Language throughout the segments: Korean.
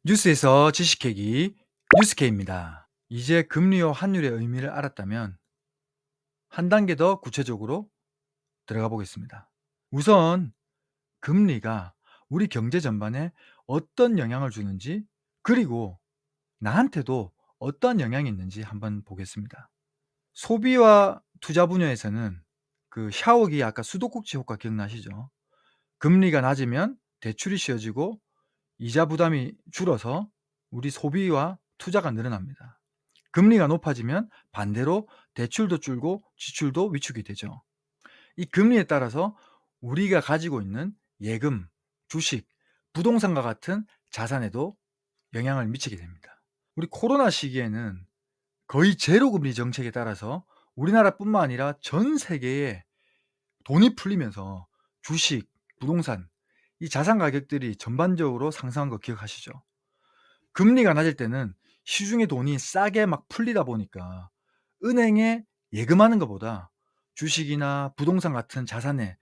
뉴스에서 지식캐기 뉴스케입니다. 이제 금리와 환율의 의미를 알았다면 한 단계 더 구체적으로 들어가 보겠습니다. 우선 금리가 우리 경제 전반에 어떤 영향을 주는지, 그리고 나한테도 어떤 영향이 있는지 한번 보겠습니다. 소비와 투자 분야에서는 그 샤워기 아까 수도꼭지 효과 기억나시죠? 금리가 낮으면 대출이 쉬워지고 이자 부담이 줄어서 우리 소비와 투자가 늘어납니다. 금리가 높아지면 반대로 대출도 줄고 지출도 위축이 되죠. 이 금리에 따라서 우리가 가지고 있는 예금, 주식, 부동산과 같은 자산에도 영향을 미치게 됩니다. 우리 코로나 시기에는 거의 제로 금리 정책에 따라서 우리나라뿐만 아니라 전 세계에 돈이 풀리면서 주식, 부동산, 이 자산 가격들이 전반적으로 상승한 거 기억하시죠? 금리가 낮을 때는 시중에 돈이 싸게 막 풀리다 보니까 은행에 예금하는 것보다 주식이나 부동산 같은 자산에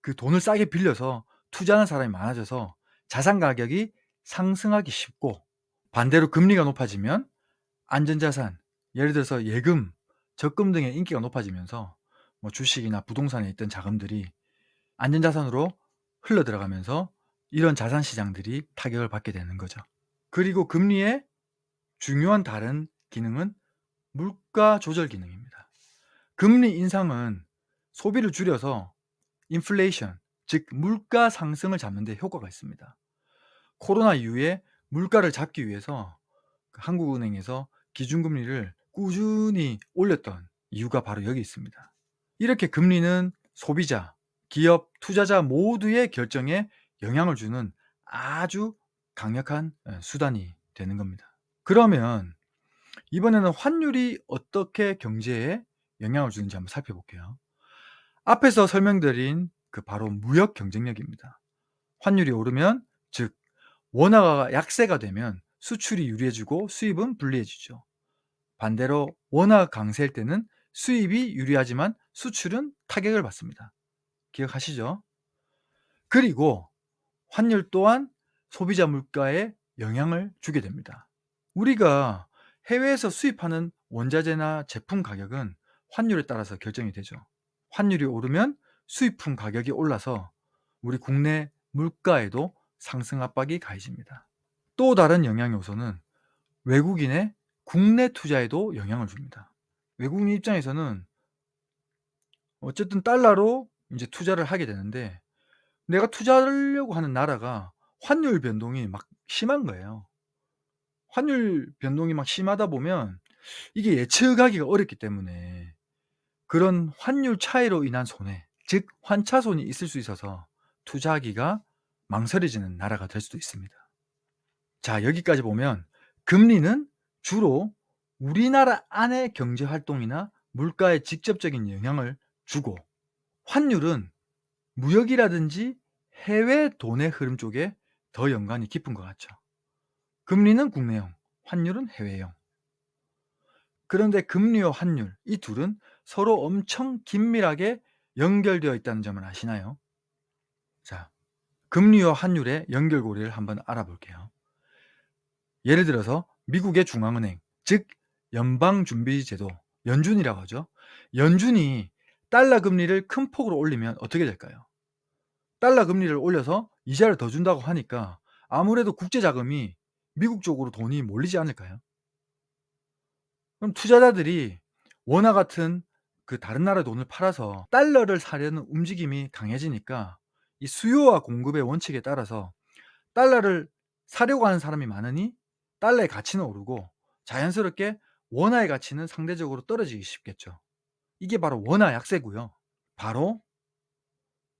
그 돈을 싸게 빌려서 투자하는 사람이 많아져서 자산 가격이 상승하기 쉽고, 반대로 금리가 높아지면 안전자산, 예를 들어서 예금, 적금 등의 인기가 높아지면서 뭐 주식이나 부동산에 있던 자금들이 안전자산으로 흘러들어가면서 이런 자산 시장들이 타격을 받게 되는 거죠. 그리고 금리의 중요한 다른 기능은 물가 조절 기능입니다. 금리 인상은 소비를 줄여서 인플레이션, 즉 물가 상승을 잡는 데 효과가 있습니다. 코로나 이후에 물가를 잡기 위해서 한국은행에서 기준금리를 꾸준히 올렸던 이유가 바로 여기 있습니다. 이렇게 금리는 소비자, 기업, 투자자 모두의 결정에 영향을 주는 아주 강력한 수단이 되는 겁니다. 그러면 이번에는 환율이 어떻게 경제에 영향을 주는지 한번 살펴볼게요. 앞에서 설명드린 그 바로 무역 경쟁력입니다. 환율이 오르면, 즉 원화가 약세가 되면 수출이 유리해지고 수입은 불리해지죠. 반대로 원화 강세일 때는 수입이 유리하지만 수출은 타격을 받습니다. 기억하시죠? 그리고 환율 또한 소비자 물가에 영향을 주게 됩니다. 우리가 해외에서 수입하는 원자재나 제품 가격은 환율에 따라서 결정이 되죠. 환율이 오르면 수입품 가격이 올라서 우리 국내 물가에도 상승 압박이 가해집니다. 또 다른 영향 요소는 외국인의 국내 투자에도 영향을 줍니다. 외국인 입장에서는 어쨌든 달러로 이제 투자를 하게 되는데, 내가 투자하려고 하는 나라가 환율 변동이 막 심한 거예요. 환율 변동이 막 심하다 보면 이게 예측하기가 어렵기 때문에 그런 환율 차이로 인한 손해, 즉 환차손이 있을 수 있어서 투자하기가 망설여지는 나라가 될 수도 있습니다. 자, 여기까지 보면 금리는 주로 우리나라 안의 경제 활동이나 물가에 직접적인 영향을 주고, 환율은 무역이라든지 해외 돈의 흐름 쪽에 더 연관이 깊은 것 같죠. 금리는 국내용, 환율은 해외용. 그런데 금리와 환율, 이 둘은 서로 엄청 긴밀하게 연결되어 있다는 점을 아시나요? 자, 금리와 환율의 연결고리를 한번 알아볼게요. 예를 들어서 미국의 중앙은행, 즉 연방준비제도, 연준이라고 하죠. 연준이 달러 금리를 큰 폭으로 올리면 어떻게 될까요? 달러 금리를 올려서 이자를 더 준다고 하니까 아무래도 국제 자금이 미국 쪽으로 돈이 몰리지 않을까요? 그럼 투자자들이 원화 같은 그 다른 나라의 돈을 팔아서 달러를 사려는 움직임이 강해지니까 이 수요와 공급의 원칙에 따라서 달러를 사려고 하는 사람이 많으니 달러의 가치는 오르고 자연스럽게 원화의 가치는 상대적으로 떨어지기 쉽겠죠. 이게 바로 원화 약세고요. 바로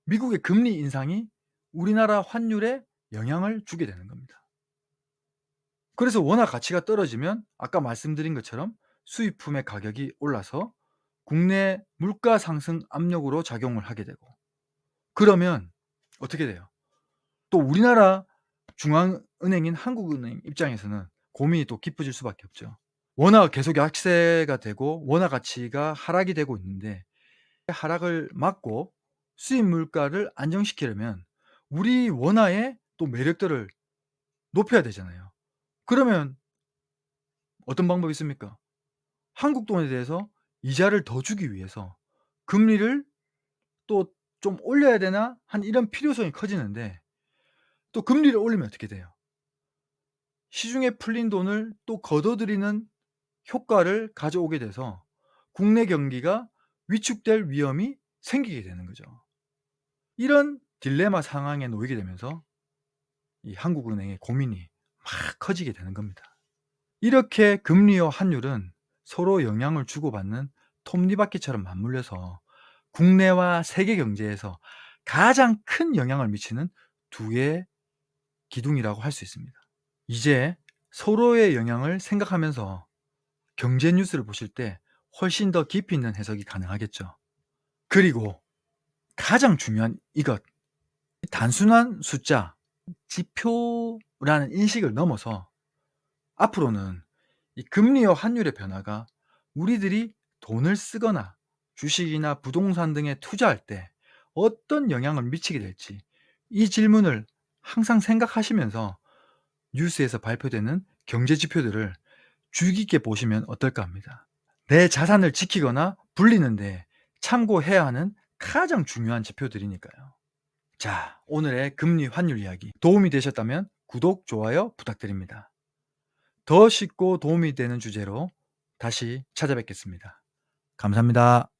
미국의 금리 인상이 우리나라 환율에 영향을 주게 되는 겁니다. 그래서 원화 가치가 떨어지면 아까 말씀드린 것처럼 수입품의 가격이 올라서 국내 물가 상승 압력으로 작용을 하게 되고, 그러면 어떻게 돼요? 또 우리나라 중앙은행인 한국은행 입장에서는 고민이 또 깊어질 수밖에 없죠. 원화가 계속 약세가 되고 원화 가치가 하락이 되고 있는데, 하락을 막고 수입 물가를 안정시키려면 우리 원화의 또 매력들을 높여야 되잖아요. 그러면 어떤 방법이 있습니까? 한국 돈에 대해서 이자를 더 주기 위해서 금리를 또 좀 올려야 되나 한 이런 필요성이 커지는데, 또 금리를 올리면 어떻게 돼요? 시중에 풀린 돈을 또 걷어들이는 효과를 가져오게 돼서 국내 경기가 위축될 위험이 생기게 되는 거죠. 이런 딜레마 상황에 놓이게 되면서 이 한국은행의 고민이 막 커지게 되는 겁니다. 이렇게 금리와 환율은 서로 영향을 주고받는 톱니바퀴처럼 맞물려서 국내와 세계 경제에서 가장 큰 영향을 미치는 두 개의 기둥이라고 할 수 있습니다. 이제 서로의 영향을 생각하면서 경제 뉴스를 보실 때 훨씬 더 깊이 있는 해석이 가능하겠죠. 그리고 가장 중요한 이것, 단순한 숫자, 지표라는 인식을 넘어서 앞으로는 이 금리와 환율의 변화가 우리들이 돈을 쓰거나 주식이나 부동산 등에 투자할 때 어떤 영향을 미치게 될지, 이 질문을 항상 생각하시면서 뉴스에서 발표되는 경제 지표들을 주의 깊게 보시면 어떨까 합니다. 내 자산을 지키거나 불리는데 참고해야 하는 가장 중요한 지표들이니까요. 자, 오늘의 금리 환율 이야기 도움이 되셨다면 구독, 좋아요 부탁드립니다. 더 쉽고 도움이 되는 주제로 다시 찾아뵙겠습니다. 감사합니다.